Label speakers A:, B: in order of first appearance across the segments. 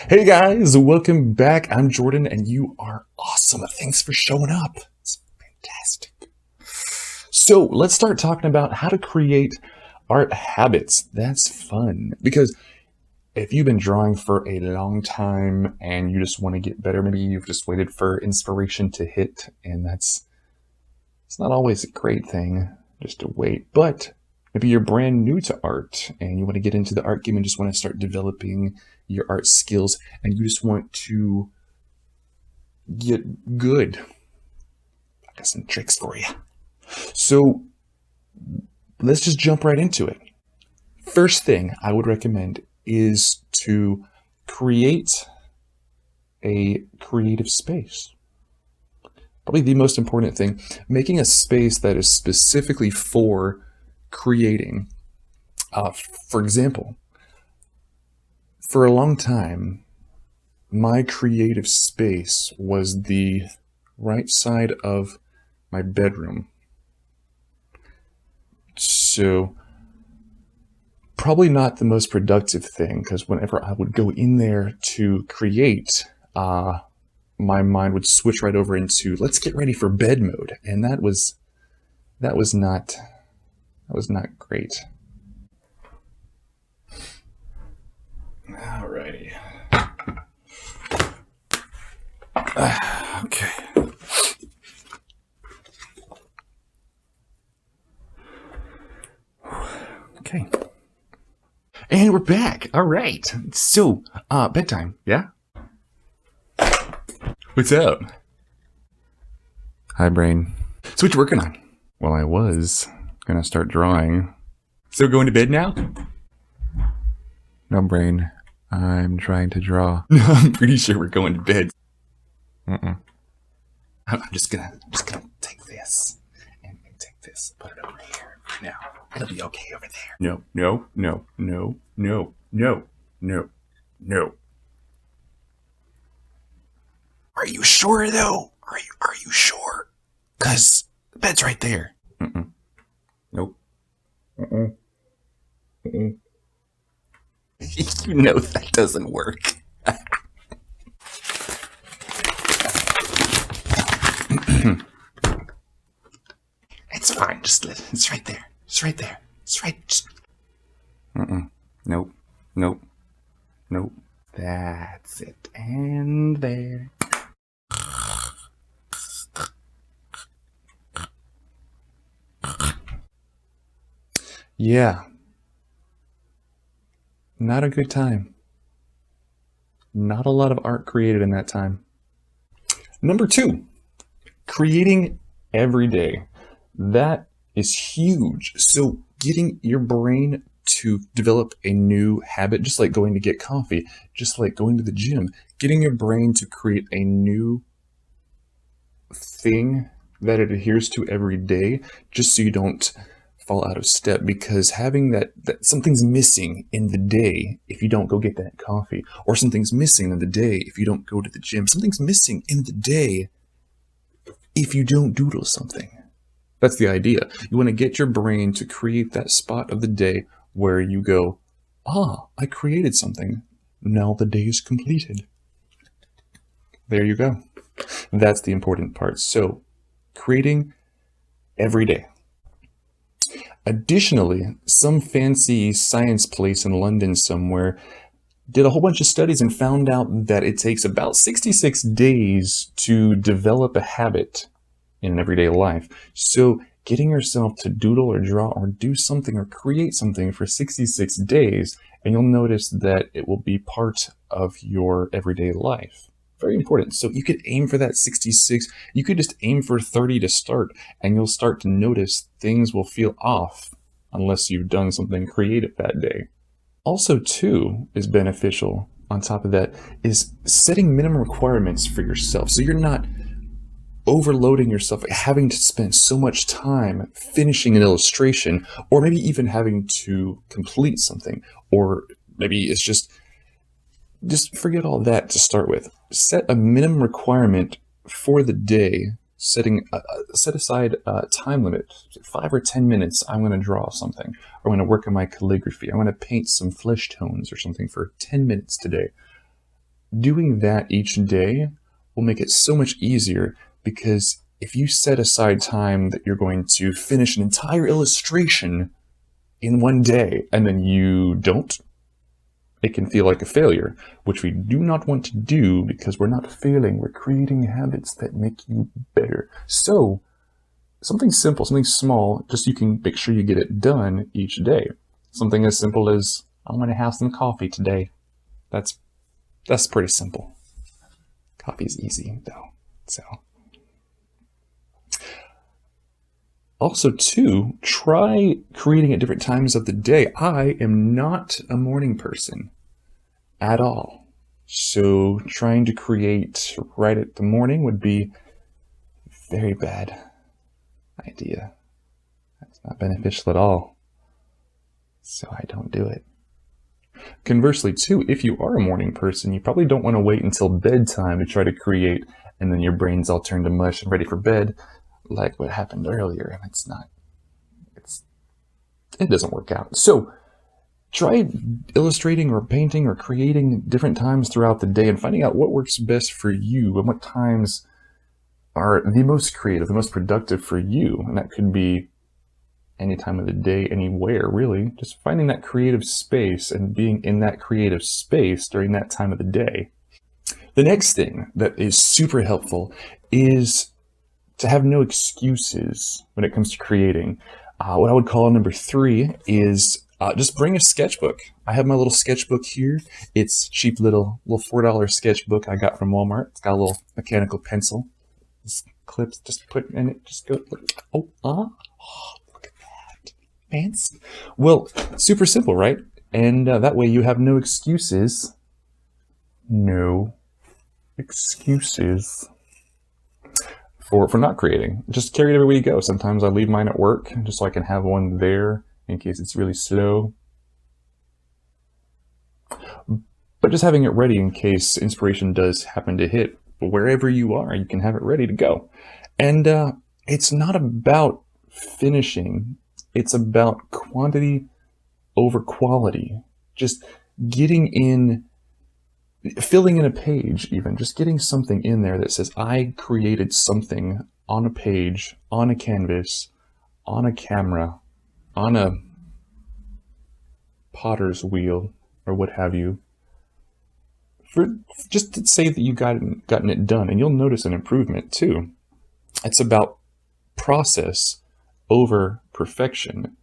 A: Hey guys, welcome back. I'm Jordan and you are awesome. Thanks for showing up. It's fantastic. So let's start talking about how to create art habits. That's fun because if you've been drawing for a long time and you just want to get better, maybe you've just waited for inspiration to hit, and it's not always a great thing just to wait. But maybe you're brand new to art and you want to get into the art game and just want to start developing your art skills and you just want to get good. I got some tricks for you. So let's just jump right into it. First thing I would recommend is to create a creative space. Probably the most important thing, making a space that is specifically for creating. For example, for a long time, my creative space was the right side of my bedroom. So probably not the most productive thing, because whenever I would go in there to create, my mind would switch right over into let's get ready for bed mode, and that was not great. Alrighty. Okay. Okay. And we're back. All right. So, bedtime, yeah? What's up? Hi, brain. So what you working on? Well, I was gonna start drawing. So going to bed now? No, brain. I'm trying to draw. I'm pretty sure we're going to bed. I'm just gonna take this and take this, put it over here for now. It'll be okay over there. No. Are you sure though? Are you sure? 'Cause the bed's right there. Nope. You know that doesn't work. It's fine. Just let it's right there. It's right there. It's right. Just... Nope. That's it. And there. Yeah. Not a good time. Not a lot of art created in that time. Number 2, creating every day. That is huge. So getting your brain to develop a new habit, just like going to get coffee, just like going to the gym, getting your brain to create a new thing that it adheres to every day, just so you don't fall out of step, because having that something's missing in the day if you don't go get that coffee, or something's missing in the day if you don't go to the gym, something's missing in the day if you don't doodle something. That's the idea. You want to get your brain to create that spot of the day where you go, I created something. Now the day is completed. There you go. That's the important part. So creating every day. Additionally, some fancy science place in London somewhere did a whole bunch of studies and found out that it takes about 66 days to develop a habit in everyday life. So getting yourself to doodle or draw or do something or create something for 66 days, and you'll notice that it will be part of your everyday life. Very important. So you could aim for that 66. You could just aim for 30 to start, and you'll start to notice things will feel off unless you've done something creative that day. Also, too, is beneficial on top of that is setting minimum requirements for yourself. So you're not overloading yourself, having to spend so much time finishing an illustration, or maybe even having to complete something, or maybe it's just forget all that to start with. Set a minimum requirement for the day, set aside a time limit, 5 or 10 minutes. I'm going to draw something. I'm going to work on my calligraphy. I'm going to paint some flesh tones or something for 10 minutes today. doing that each day will make it so much easier, because if you set aside time that you're going to finish an entire illustration in one day and then you don't, it can feel like a failure, which we do not want to do, because we're not failing. We're creating habits that make you better. So something simple, something small, just so you can make sure you get it done each day. Something as simple as, I'm going to have some coffee today. That's pretty simple. Coffee's easy though. So also too, try creating at different times of the day. I am not a morning person at all. So trying to create right at the morning would be a very bad idea. That's not beneficial at all. So I don't do it. Conversely too, if you are a morning person, you probably don't want to wait until bedtime to try to create, and then your brain's all turned to mush and ready for bed, like what happened earlier, and it doesn't work out. So try illustrating or painting or creating different times throughout the day and finding out what works best for you and what times are the most creative, the most productive for you. And that could be any time of the day, anywhere, really. Just finding that creative space and being in that creative space during that time of the day. The next thing that is super helpful is to have no excuses when it comes to creating. What I would call number 3 is just bring a sketchbook. I have my little sketchbook here. It's a cheap little $4 sketchbook I got from Walmart. It's got a little mechanical pencil. This clips, just put in it, just go, look at that. Fancy. Well, super simple, right? And that way you have no excuses. No excuses for not creating. Just carry it everywhere you go. Sometimes I leave mine at work just so I can have one there in case it's really slow. But just having it ready in case inspiration does happen to hit. Wherever you are, you can have it ready to go. And it's not about finishing. It's about quantity over quality. Just getting in, filling in a page even, just getting something in there that says, I created something on a page, on a canvas, on a camera, on a potter's wheel, or what have you. Just to say that you've gotten it done, and you'll notice an improvement too. It's about process over perfection,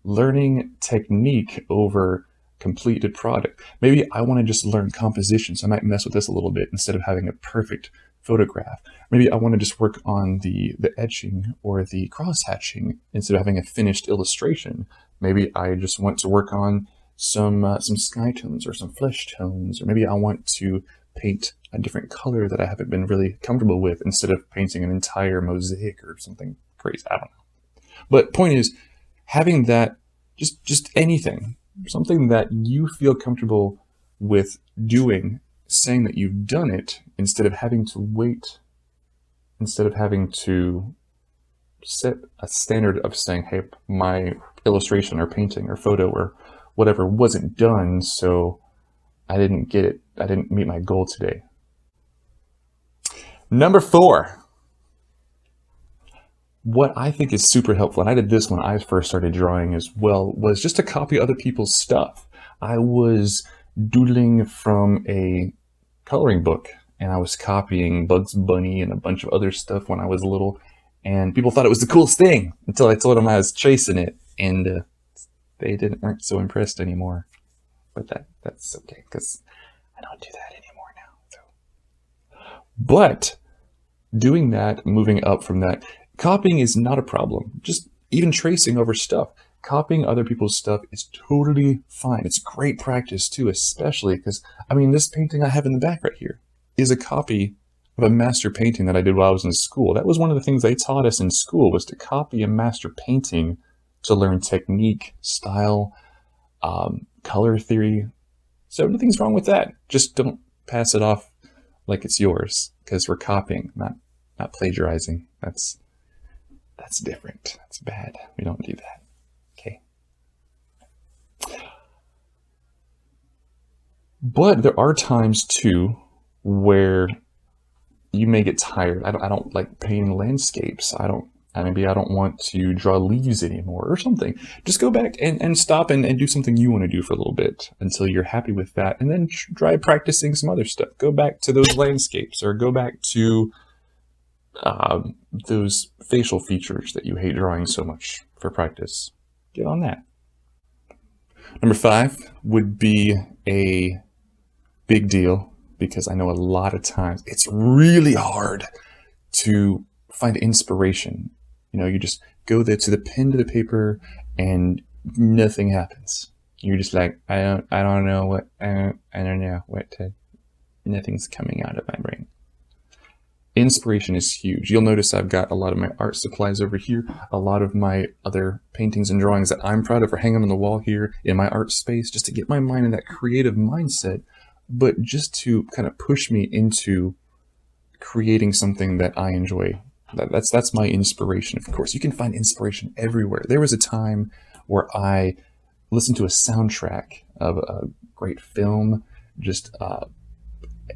A: learning technique over completed product. Maybe I want to just learn composition, so I might mess with this a little bit instead of having a perfect photograph. Maybe I want to just work on the etching or the cross-hatching instead of having a finished illustration. Maybe I just want to work on some sky tones or some flesh tones, or maybe I want to paint a different color that I haven't been really comfortable with instead of painting an entire mosaic or something crazy. I don't know. But point is, having that, just anything, something that you feel comfortable with doing, saying that you've done it instead of having to wait, instead of having to set a standard of saying, hey, my illustration or painting or photo or whatever wasn't done, so I didn't get it. I didn't meet my goal today. Number 4, what I think is super helpful, and I did this when I first started drawing as well, was just to copy other people's stuff. I was doodling from a coloring book, and I was copying Bugs Bunny and a bunch of other stuff when I was little, and people thought it was the coolest thing until I told them I was tracing it, and they weren't so impressed anymore. But that's okay, because I don't do that anymore now. So. But doing that, moving up from that, copying is not a problem. Just even tracing over stuff. Copying other people's stuff is totally fine. It's great practice too, especially because, I mean, this painting I have in the back right here is a copy of a master painting that I did while I was in school. That was one of the things they taught us in school, was to copy a master painting to learn technique, style, color theory. So nothing's wrong with that. Just don't pass it off like it's yours, because we're copying, not plagiarizing. That's different. That's bad. We don't do that. Okay. But there are times too where you may get tired. I don't like painting landscapes. Maybe I don't want to draw leaves anymore or something. Just go back and stop and do something you want to do for a little bit until you're happy with that. And then try practicing some other stuff. Go back to those landscapes, or go back to those facial features that you hate drawing so much for practice. Get on that. Number 5 would be a big deal, because I know a lot of times it's really hard to find inspiration. You know, you just go there to the pen to the paper and nothing happens. You're just like, I don't know what to, nothing's coming out of my brain. Inspiration is huge. You'll notice I've got a lot of my art supplies over here, a lot of my other paintings and drawings that I'm proud of are hanging on the wall here in my art space, just to get my mind in that creative mindset, but just to kind of push me into creating something that I enjoy. That's my inspiration, of course. You can find inspiration everywhere. There was a time where I listened to a soundtrack of a great film, just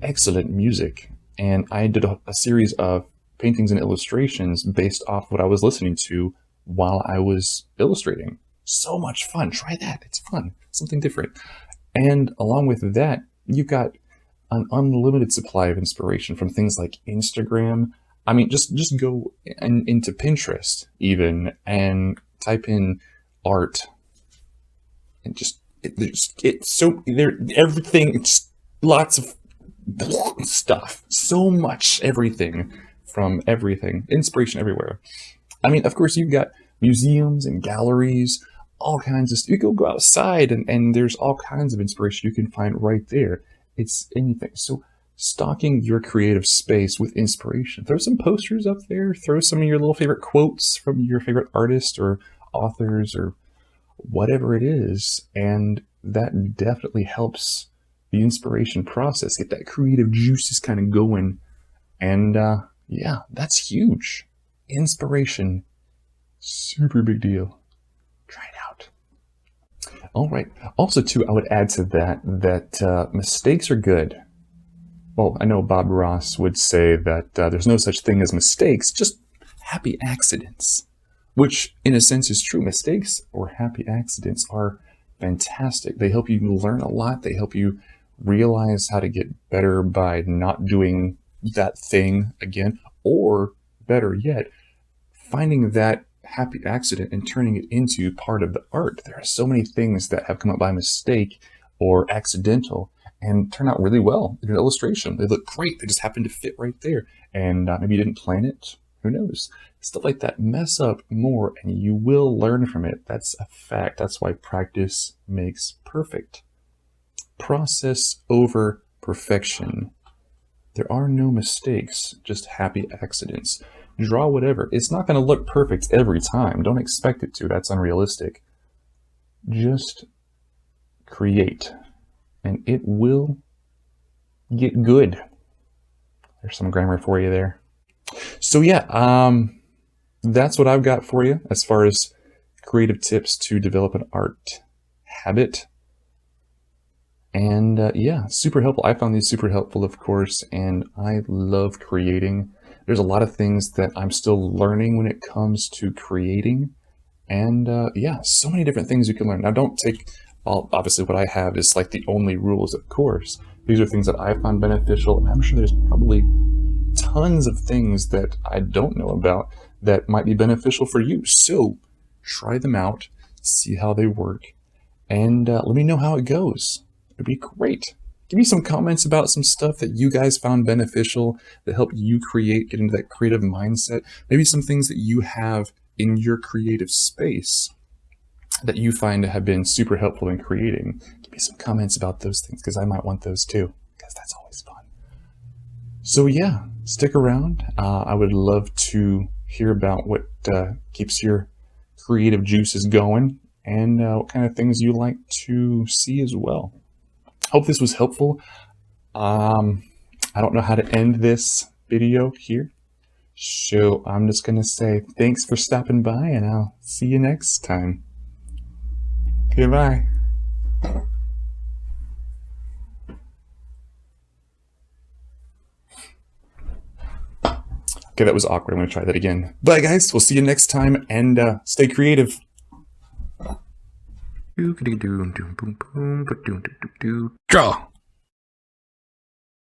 A: excellent music, and I did a series of paintings and illustrations based off what I was listening to while I was illustrating. So much fun. Try that. It's fun. Something different. And along with that, you've got an unlimited supply of inspiration from things like Instagram. I mean, just go into Pinterest even and type in art, and everything. It's lots of stuff, so much, everything from everything, inspiration everywhere. I mean, of course, you've got museums and galleries, all kinds of stuff. You go outside and there's all kinds of inspiration you can find right there. It's anything. So stocking your creative space with inspiration. Throw some posters up there, throw some of your little favorite quotes from your favorite artists or authors or whatever it is, and that definitely helps the inspiration process, get that creative juices kind of going. And yeah, that's huge. Inspiration, super big deal. Try it out. All right. Also, too, I would add to that mistakes are good. Well, I know Bob Ross would say that there's no such thing as mistakes, just happy accidents, which in a sense is true. Mistakes or happy accidents are fantastic. They help you learn a lot. They help you realize how to get better by not doing that thing again, or better yet, finding that happy accident and turning it into part of the art. There are so many things that have come up by mistake or accidental and turn out really well in an illustration. They look great. They just happen to fit right there. And maybe you didn't plan it. Who knows? Stuff like that. Mess up more and you will learn from it. That's a fact. That's why practice makes perfect. Process over perfection. There are no mistakes, just happy accidents. Draw whatever. It's not going to look perfect every time. Don't expect it to. That's unrealistic. Just create, and it will get good. There's some grammar for you there. So yeah, that's what I've got for you as far as creative tips to develop an art habit. And yeah, super helpful. I found these super helpful, of course, and I love creating. There's a lot of things that I'm still learning when it comes to creating. And yeah, so many different things you can learn. Now, don't take obviously what I have is like the only rules, of course. These are things that I find beneficial. I'm sure there's probably tons of things that I don't know about that might be beneficial for you. So try them out, see how they work, and let me know how it goes. It'd be great. Give me some comments about some stuff that you guys found beneficial, that helped you create, get into that creative mindset. Maybe some things that you have in your creative space that you find have been super helpful in creating. Give me some comments about those things, because I might want those too, because that's always fun. So yeah, stick around. I would love to hear about what keeps your creative juices going, and what kind of things you like to see as well. Hope this was helpful. I don't know how to end this video here, so I'm just going to say thanks for stopping by, and I'll see you next time. Goodbye. Okay, that was awkward. I'm going to try that again. Bye, guys. We'll see you next time, and stay creative. Draw.